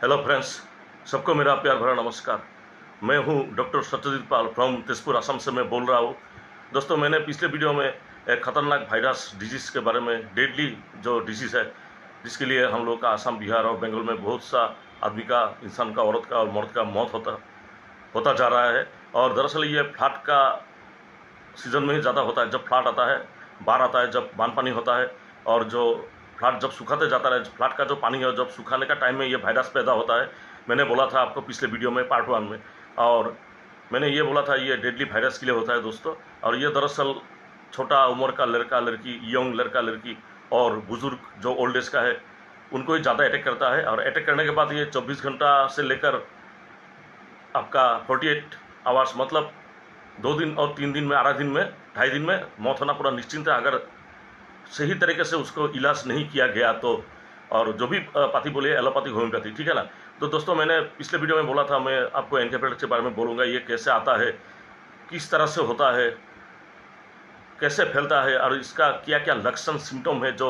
Hello friends, सबको मेरा प्यार भरा नमस्कार। मैं हूं doctor Satyajit Pal from Tezpur Assam से मैं बोल रहा हूं। दोस्तों, मैंने पिछले वीडियो में एक खतरनाक वायरस डिजीज़ के बारे में, डेडली जो डिजीज़ है जिसके लिए हम लोग का असम, बिहार और बंगाल में बहुत सा आदमी का, इंसान का, औरत का और मर्द का मौत होता जा रहा है। और दरअसल ये फ्लड का सीज़न में ही ज़्यादा होता है। जब फ्लड आता है, बाढ़ आता है, जब बांध पानी होता है, और जो फ्लड जब सुखाते जाता है, फ्लड का जो पानी है जब सुखाने का टाइम में ये वायरस पैदा होता है। मैंने बोला था आपको पिछले वीडियो में, पार्ट 1 में, और मैंने ये बोला था ये डेडली वायरस के लिए होता है दोस्तों। और ये दरअसल छोटा उम्र का लड़का लड़की, यंग लड़का लड़की और बुजुर्ग जो ओल्ड एज का है, उनको ही ज़्यादा अटैक करता है। और अटैक करने के बाद ये 24 घंटा से लेकर आपका 48 आवर्स, मतलब 2 दिन और 3 दिन में, आधा दिन में, 2.5 दिन में मौत होना पूरा निश्चिंत है, अगर सही तरीके से उसको इलाज नहीं किया गया तो। और जो भी पाथी बोले, एलोपैथी, होम्योपैथी, ठीक है ना। तो दोस्तों, मैंने पिछले वीडियो में बोला था मैं आपको एनकेफेलाइटिस के बारे में बोलूँगा, ये कैसे आता है, किस तरह से होता है, कैसे फैलता है, और इसका क्या क्या लक्षण, सिम्टम है। जो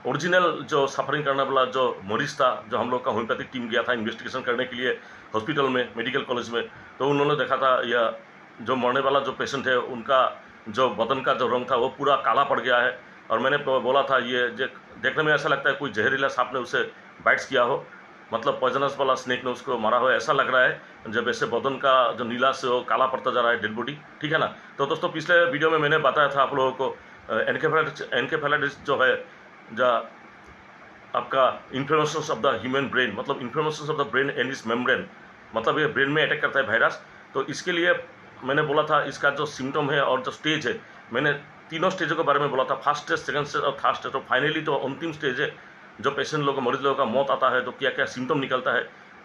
ओरिजिनल जो सफरिंग करने वाला जो मरीज था, जो हम लोग का होम्योपैथिक टीम गया था इन्वेस्टिगेशन करने के लिए हॉस्पिटल में, मेडिकल कॉलेज में, तो उन्होंने देखा था यह जो मरने वाला जो पेशेंट है, उनका जो बदन का जो रंग था वो पूरा काला पड़ गया है। और मैंने बोला था ये देखने में ऐसा लगता है कोई जहरीला सांप ने उसे बाइट्स किया हो, मतलब पॉइजनस वाला स्नेक ने उसको मारा हो, ऐसा लग रहा है जब ऐसे बदन का जो नीला से वो काला पड़ता जा रहा है डेड बॉडी, ठीक है ना। तो दोस्तों, पिछले वीडियो में मैंने बताया था आप लोगों को एनकेफेलाइटिस जो है, जो आपका inflammation of the human brain, मतलब inflammation of the brain and इस मेम्ब्रेन, मतलब ये ब्रेन में अटैक करता है वायरस। तो इसके लिए मैंने बोला था इसका जो सिम्टम है और जो स्टेज है, मैंने तीनों स्टेजों के बारे में बोला था, फर्स्ट स्टेज, सेकंड स्टेज और थर्ड स्टेज। तो फाइनली तो अंतिम स्टेज है, जो पेशेंट लोगों, मरीज लोगों का मौत आता है तो क्या क्या सिम्टम निकलता है।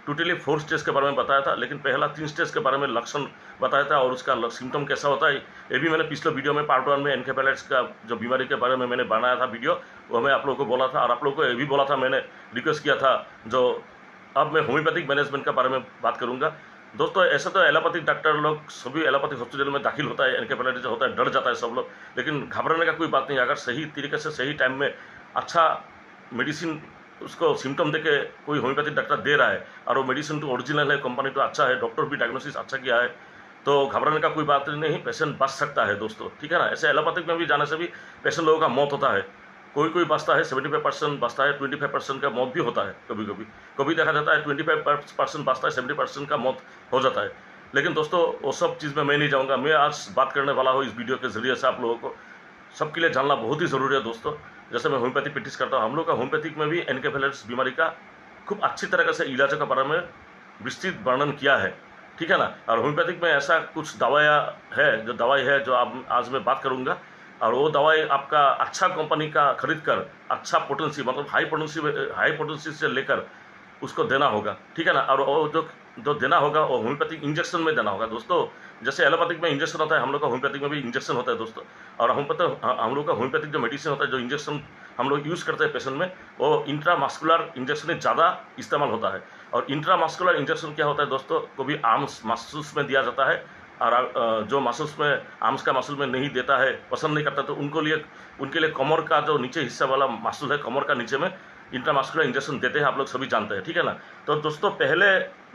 टोटली 4 स्टेज के बारे में बताया था, लेकिन पहला 3 स्टेज के बारे में लक्षण बताया था और उसका सिम्टम कैसा होता है ये भी मैंने पिछले वीडियो में, पार्ट 1 में, एनकेफेलाइटिस का जो बीमारी के बारे में मैंने बनाया था वीडियो, वो मैं आप लोगों को बोला था। और आप लोगों को ये भी बोला था, मैंने रिक्वेस्ट किया था, जो अब मैं होम्योपैथिक मैनेजमेंट के बारे में बात करूँगा। दोस्तों, ऐसे तो एलोपैथिक डॉक्टर लोग सभी एलोपैथिक हॉस्पिटल में दाखिल होता है, एनकेफेलाइटिस होता है, डर जाता है सब लोग, लेकिन घबराने का कोई बात नहीं। अगर सही तरीके से, सही टाइम में अच्छा मेडिसिन उसको सिम्टम देके कोई होम्योपैथिक डॉक्टर दे रहा है, और वो मेडिसिन तो ओरिजिनल है, कंपनी तो अच्छा है, डॉक्टर भी डायग्नोसिस अच्छा किया है, तो घबराने का कोई बात नहीं, पेशेंट बच सकता है दोस्तों, ठीक है ना। ऐसे एलोपैथिक में भी जाने से भी पेशेंट लोगों का मौत होता है, कोई बचता है, 75% बचता है, 25% का मौत भी होता है। कभी देखा जाता है 25% बचता है, 70% का मौत हो जाता है। लेकिन दोस्तों, वो सब चीज़ में मैं नहीं जाऊँगा। मैं आज बात करने वाला हूँ इस वीडियो के ज़रिए से आप लोगों को सबके लिए जानना बहुत ही ज़रूरी है दोस्तों। जैसे मैं होम्योपैथी प्रैक्टिस करता हूँ, हम लोग का होम्योपैथिक में भी एनकेफेलाइटिस बीमारी का खूब अच्छी तरह से इलाज के बारे में विस्तृत वर्णन किया है, ठीक है ना। और होम्योपैथिक में ऐसा कुछ दवाइयाँ है, जो दवाई है जो आज मैं बात करूँगा, और वो दवाई आपका अच्छा कंपनी का खरीद कर, अच्छा पोटेंसी, मतलब हाई पोटेंसी से लेकर उसको देना होगा, ठीक है ना। और वो जो देना होगा वो होम्योपैथिक इंजेक्शन में देना होगा दोस्तों। जैसे एलोपैथिक में इंजेक्शन होता है, हम लोग का होम्योपैथिक में भी इंजेक्शन होता है दोस्तों। और हम लोग का होम्योपैथिक जो मेडिसिन होता है, जो इंजेक्शन हम लोग यूज़ करते हैं पेशेंट में, वो इंट्रामस्कुलर इंजेक्शन ही ज़्यादा इस्तेमाल होता है। और इंट्रामस्कुलर इंजेक्शन क्या होता है दोस्तों, को भी आर्म्स मसल्स में दिया जाता है, और जो मसल्स में, आर्म्स का मसल में नहीं देता है, पसंद नहीं करता, तो उनके लिए कमर का जो नीचे हिस्सा वाला मसल है, कमर का नीचे में इंट्रामस्कुलर इंजेक्शन देते हैं, आप लोग सभी जानते हैं, ठीक है ना। तो दोस्तों, पहले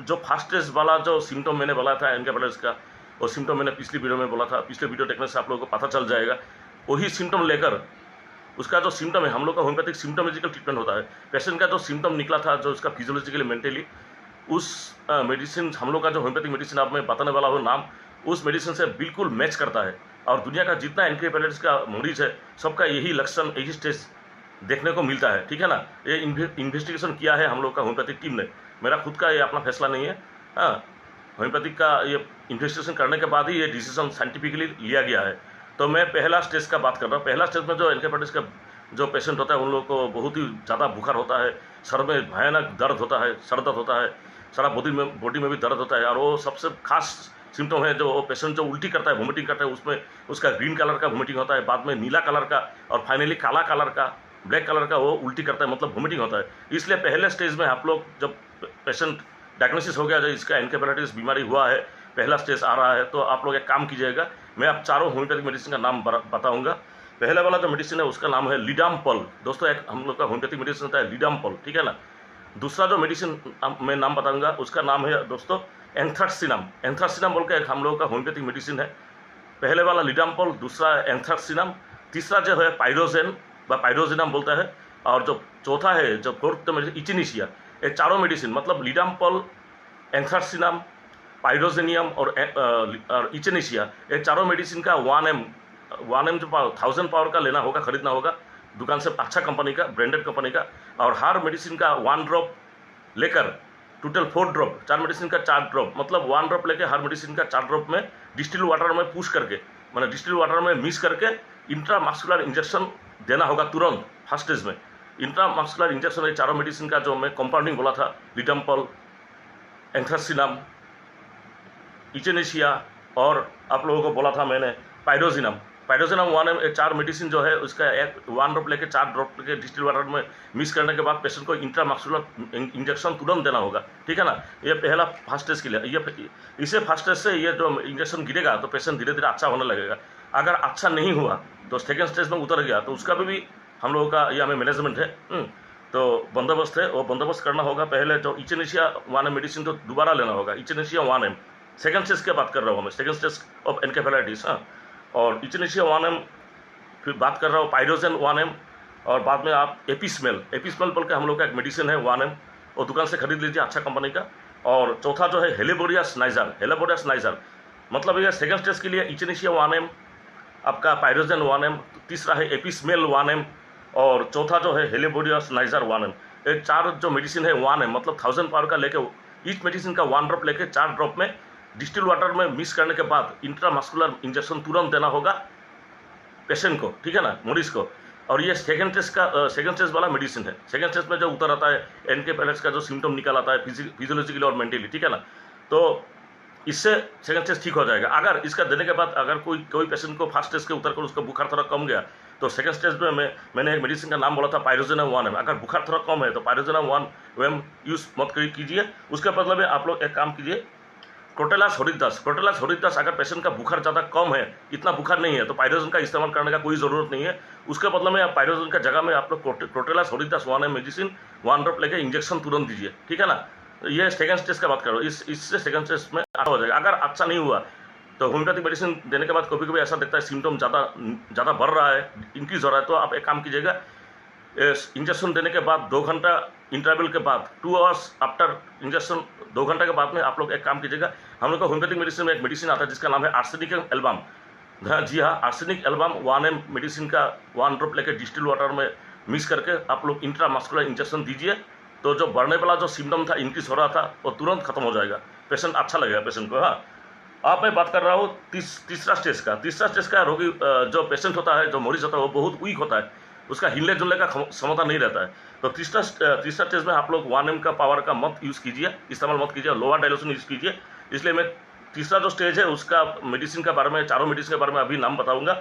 जो फर्स्ट स्टेज वाला जो सिम्टम मैंने बोला था एनकेफेलाइटिस का, वो सिम्टम मैंने पिछली वीडियो में बोला था। पिछले वीडियो देखने से आप लोगों को पता चल जाएगा। वही सिम्टम लेकर उसका जो सिम्टम है, हम लोग का होम्योपैथिक सिम्टोलॉजिकल ट्रीटमेंट होता है। पेशेंट का जो सिम्टम निकला था, जो उसका फिजियोलॉजिकली, मेंटली, उस मेडिसिन, हम लोग का जो होम्योपैथिक मेडिसिन आप मैं बताने वाला हूँ नाम, उस मेडिसिन से बिल्कुल मैच करता है। और दुनिया का जितना एनकेफेलाइटिस का मरीज है, सबका यही लक्षण, यही स्टेज देखने को मिलता है, ठीक है ना। ये इन्वेस्टिगेशन किया है हम लोग का होम्योपैथिक टीम ने, मेरा खुद का ये अपना फैसला नहीं है। हाँ, होम्योपैथिक का ये इन्वेस्टिगेशन करने के बाद ही ये डिसीजन साइंटिफिकली लिया गया है। तो मैं पहला स्टेज का बात कर रहा हूँ। पहला स्टेज में जो एनकेफेलाइटिस का जो पेशेंट होता है, उन लोगों को बहुत ही ज़्यादा बुखार होता है, सर में भयानक दर्द होता है, सर दर्द होता है, सारा बॉडी में भी दर्द होता है। और वो सबसे खास सिम्टम है, जो वो पेशेंट जो उल्टी करता है, वोमिटिंग करता है, उसमें उसका ग्रीन कलर का वोमिटिंग होता है, बाद में नीला कलर का, और फाइनली काला कलर का, ब्लैक कलर का वो उल्टी करता है, मतलब वोमिटिंग होता है। इसलिए पहले स्टेज में आप लोग, जब पेशेंट डायग्नोसिस हो गया, जो इसका एनकेफेलाइटिस बीमारी हुआ है, पहला स्टेज आ रहा है, तो आप लोग एक काम कीजिएगा, मैं आप चारों होम्योपैथिक मेडिसिन का नाम बताऊंगा। पहले वाला जो मेडिसिन है उसका नाम है लिडामपल दोस्तों। एक हम लोग का होम्योपैथिक मेडिसिन होता है लिडामपल, ठीक है ना। दूसरा जो मेडिसिन मैं नाम बताऊंगा उसका नाम है दोस्तों एंथ्राक्सिनम। एंथ्राक्सिनम बोल के एक हम लोगों का होम्योपैथिक मेडिसिन है। पहले वाला लिडाम्पोल, दूसरा एंथ्राक्सिनम, तीसरा जो है पाइरोजेन व पाइरोजिनम बोलता है, और जो चौथा है जो फोर्थ मेडिसिन इचिनीशिया। ये चारों मेडिसिन मतलब लिडाम्पोल, एंथ्राक्सिनम, पाइरोजेनियम और इचिनीशिया, ये चारों मेडिसिन का 1M जो 1000 पावर का लेना होगा, खरीदना होगा दुकान से, अच्छा कंपनी का, ब्रांडेड कंपनी का। और हर मेडिसिन का 1 ड्रॉप लेकर टोटल 4 ड्रॉप, 4 मेडिसिन का 4 ड्रॉप, मतलब 1 ड्रॉप लेके हर मेडिसिन का 4 ड्रॉप में डिस्टिल वाटर में पुश करके, मैंने डिस्टिल वाटर में मिक्स करके इंट्रामस्कुलर इंजेक्शन देना होगा तुरंत फर्स्ट स्टेज में। इंट्रामस्कुलर इंजेक्शन ये चारों मेडिसिन का जो मैं कंपाउंडिंग बोला था, लिडाम्पोल, एंथ्राक्सिनम, इचिनीशिया और आप लोगों को बोला था मैंने पाइरोजिनम। पाइरोजिनम 1M, ये 4 मेडिसिन जो है उसका 1 ड्रॉप लेके 4 ड्रॉप लेके डिस्टिल वाटर में मिक्स करने के बाद पेशेंट को इंट्रामस्कुलर इंजेक्शन तुरंत देना होगा, ठीक है ना। ये पहला फर्स्ट स्टेज के लिए। ये इसे फर्स्ट स्टेज से ये जो इंजेक्शन गिरेगा तो पेशेंट धीरे धीरे अच्छा होने लगेगा। अगर अच्छा नहीं हुआ तो सेकेंड स्टेज में उतर गया तो उसका भी हम लोगों का ये हमें मैनेजमेंट है, तो बंदोबस्त है, वो बंदोबस्त करना होगा। पहले जो इचिनीशिया 1M मेडिसिन तो दोबारा लेना होगा, इचिनीशिया 1M सेकेंड स्टेज की बात कर रहा हूँ मैं, सेकेंड स्टेज ऑफ एनकेफेलाइटिस। हाँ, और इचिनीशिया 1M, फिर बात कर रहा हूँ पाइरोजेन 1M, और बाद में आप एपिस्मेल बोल के हम लोग का एक मेडिसिन है 1M, वो दुकान से खरीद लीजिए अच्छा कंपनी का। और चौथा जो है हेलिबोरियस नाइजर, मतलब ये सेकेंड स्टेज के लिए इचिनीशिया 1M, आपका पाइरोजेन 1M, तीसरा है एपिस्मेल 1M, और चौथा जो है हेलिबोरियस नाइजर 1M। ये 4 जो मेडिसिन है 1M मतलब 1000 पावर का लेके, ईच मेडिसिन का 1 ड्रॉप लेके 4 ड्रॉप में डिस्टिल वाटर में मिक्स करने के बाद इंट्रामस्कुलर इंजेक्शन तुरंत देना होगा पेशेंट को, ठीक है ना, मरीज को। और ये सेकेंड स्टेज वाला मेडिसिन है। सेकेंड स्टेज में जो उतर आता है एनकेफेलाइटिस का जो सिम्टम निकल आता है फिजियोलॉजिकली और मेंटली, ठीक है ना, तो इससे सेकेंड स्टेज ठीक हो जाएगा। अगर इसका देने के बाद अगर कोई पेशेंट को फर्स्ट स्टेज के उतर कर उसका बुखार थोड़ा कम गया तो सेकेंड स्टेज में मैंने एक मेडिसिन का नाम बोला था पाइरोजेनम 1M। अगर बुखार थोड़ा कम है तो पाइरोजेनम 1M यूज मत कीजिए, उसके बदले में आप लोग एक काम कीजिए, क्रोटेलास होरिदास। अगर पेशेंट का बुखार ज़्यादा कम है, इतना बुखार नहीं है, तो पाइरोजन का इस्तेमाल करने का कोई ज़रूरत नहीं है। उसके बदले में आप पाइरोजन का जगह में आप लोग क्रोटेलास होरिदास 1M मेडिसिन 1 ड्रॉप लेके इंजेक्शन तुरंत दीजिए, ठीक है ना। ये सेकंड स्टेज का बात करो, इससे सेकंड स्टेज में अच्छा हो जाएगा। अगर अच्छा नहीं हुआ तो होम्योपैथिक मेडिसिन देने के बाद कभी कभी ऐसा दिखता है सिम्टम ज़्यादा बढ़ रहा है, इंक्रीज हो रहा है, तो आप एक काम कीजिएगा, इंजेक्शन देने के बाद 2 घंटा इंटरवल के बाद 2 आवर्स आफ्टर इंजेक्शन 2 घंटे के बाद में आप लोग एक काम कीजिएगा, हम लोग का होम्योपैथिक मेडिसिन में एक मेडिसिन आता है जिसका नाम है आर्सेनिक एल्बम। जी हाँ, आर्सेनिक एल्बम 1M मेडिसिन का 1 ड्रॉप लेकर डिस्टिल वाटर में मिक्स करके आप लोग इंट्रामस्कुलर इंजेक्शन दीजिए, तो जो बढ़ने वाला जो सिम्टम था, इंक्रीज हो रहा था, वो तुरंत खत्म हो जाएगा, पेशेंट अच्छा लगेगा पेशेंट को। हाँ, अब मैं बात कर रहा हूँ तीसरा स्टेज का रोगी जो पेशेंट होता है, जो मरीज होता है, वो बहुत वीक होता है, उसका हिलने जुलने का क्षमता नहीं रहता है। तो तीसरा स्टेज में आप लोग 1M का पावर का मत यूज़ कीजिए, इस्तेमाल मत कीजिए, लोअर डायल्यूशन यूज़ कीजिए। इसलिए मैं तीसरा जो स्टेज है उसका मेडिसिन के बारे में, चारों मेडिसिन के बारे में अभी नाम बताऊंगा।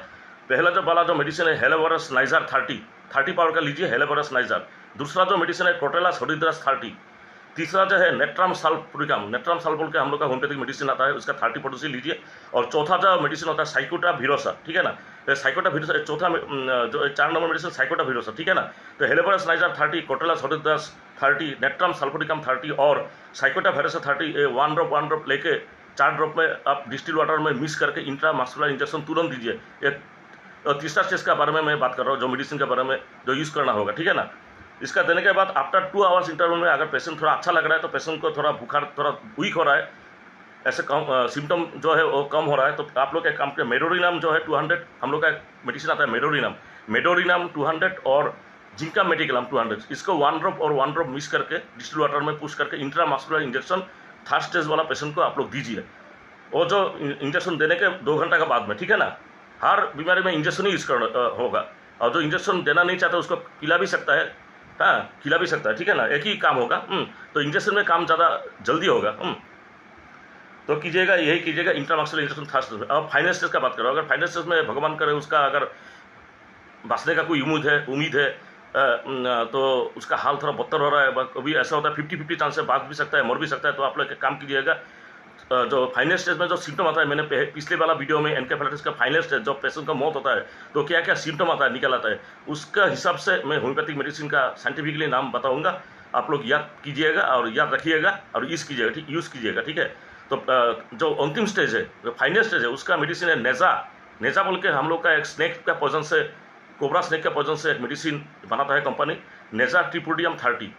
पहला जो वाला जो मेडिसिन है हेलिबोरियस नाइजर 30 पावर का लीजिए, हेलिबोरियस नाइजर। दूसरा जो मेडिसिन है क्रोटेलास होरिदास 30। तीसरा जो है नेट्राम साल्फोडिकम, नेट्राम साल्फ बोल के हम लोग का होम्योपैथिक मेडिसिन आता है, उसका 30 पोटेंसी लीजिए। और चौथा जो मेडिसिन होता है साइकोटा वीरोसा, ठीक है ना, साइकोटा वीरोसा चौथा जो 4 नंबर मेडिसिन साइकोटा वीरोसा, ठीक है ना। तो हेलिबोरियस नाइजर 30, क्रोटेलास होरिदास 30, नेट्राम साल्फोडिकम 30 और साइकोटा वीरोसा 30, 1 ड्रॉप लेके 4 ड्रॉप में आप डिस्टिल वाटर में मिक्स करके इंट्रामस्कुलर इंजेक्शन तुरंत दीजिए। एक तीसरा स्टेज का बारे में मैं बात कर रहा हूँ, जो मेडिसिन के बारे में जो यूज़ करना होगा, ठीक है ना। इसका देने के बाद आफ्टर 2 आवर्स इंटरवल में अगर पेशेंट थोड़ा अच्छा लग रहा है, तो पेशेंट को थोड़ा बुखार थोड़ा वीक हो रहा है, ऐसे कम सिम्टम जो है वो कम हो रहा है, तो आप लोग एक काम करें, मेडोरिनम जो है 200, हम लोग का मेडिसिन आता है मेडोरिनम 200 और जिंका मेडिकलम 200, इसको 1 ड्रॉप मिक्स करके डिस्टिल वाटर में पुश करके इंट्रामस्कुलर इंजेक्शन थर्ड स्टेज वाला पेशेंट को आप लोग दीजिए। वो जो इंजेक्शन देने के 2 घंटे के बाद में, ठीक है ना, हर बीमारी में इंजेक्शन ही यूज करना होगा। और जो इंजेक्शन देना नहीं चाहता उसको पिला भी सकता है, हाँ खिला भी सकता है, ठीक है ना, एक ही काम होगा। तो इंजेक्शन में काम ज़्यादा जल्दी होगा। तो कीजिएगा, यही कीजिएगा, इंट्रामस्कुलर इंजेक्शन थर्ड स्टेज में। अब फाइनल स्टेज का बात करो, अगर फाइनल स्टेज में भगवान करे उसका अगर बचने का कोई उम्मीद है तो उसका हाल थोड़ा बदतर हो रहा है, कभी ऐसा होता है 50-50 चांस से बात भी सकता है, मर भी सकता है, तो आप लोग एक काम कीजिएगा, जो फाइनल स्टेज में जो सिम्टम आता है, मैंने पिछले वाला वीडियो में एनकेफेलाइटिस का फाइनल स्टेज जो पेशेंट का मौत होता है तो क्या क्या सिम्टम आता है निकल आता है, उसका हिसाब से मैं होम्योपैथिक मेडिसिन का साइंटिफिकली नाम बताऊंगा। आप लोग याद कीजिएगा और याद रखिएगा और यूज़ कीजिएगा, ठीक, यूज़ कीजिएगा, ठीक है। तो जो अंतिम स्टेज है, जो फाइनल स्टेज है, उसका मेडिसिन है नेज़ा। नेज़ा बोल के हम लोग का एक स्नेक का पॉइजन से, कोबरा स्नेक का पॉइजन से एक मेडिसिन बनाता है कंपनी, नेज़ा ट्रिपोडियम 30।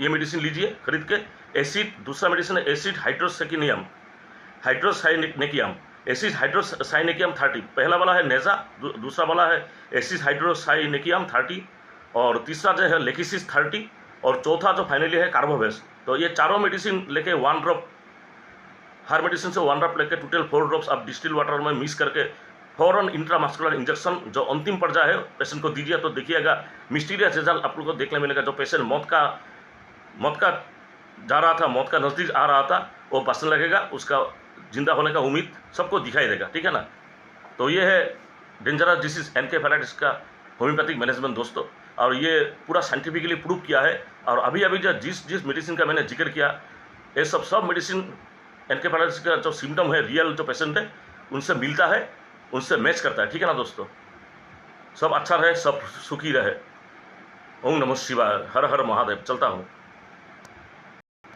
ये मेडिसिन लीजिए खरीद के। एसिड, दूसरा मेडिसिन है एसिड हाइड्रोसाइनेकियम, एसिड हाइड्रोसाइनेकियम 30। पहला वाला है नेज़ा, दूसरा वाला है एसिड हाइड्रोसाइनेकियम 30, और तीसरा जो है लेकिसिस 30, और चौथा जो फाइनली है कार्बोवेस। तो ये चारों मेडिसिन लेके 1 ड्रॉप, हर मेडिसिन से 1 ड्रॉप लेके टोटल 4 ड्रॉप्स आप डिस्टिल वाटर में मिक्स करके फौरन इंट्रामस्कुलर इंजेक्शन जो अंतिम पर्याय है पेशेंट को दीजिए। तो देखिएगा मिस्टीरियस रिजल्ट आप लोग को देखने मिलेगा। जो पेशेंट मौत का जा रहा था, मौत का नज़दीक आ रहा था, वो बचने लगेगा, उसका जिंदा होने का उम्मीद सबको दिखाई देगा, ठीक है ना। तो ये है डेंजरस डिसीज एनकेफेलाइटिस का होम्योपैथिक मैनेजमेंट दोस्तों, और ये पूरा साइंटिफिकली प्रूव किया है। और अभी जो जिस मेडिसिन का मैंने जिक्र किया, ये सब मेडिसिन एनकेफेलाइटिस का जो सिम्टम है, रियल जो पेशेंट है उनसे मिलता है, उनसे मैच करता है, ठीक है ना दोस्तों। सब अच्छा रहे, सब सुखी रहे। ओम नमः शिवाय, हर हर महादेव। चलता हूँ।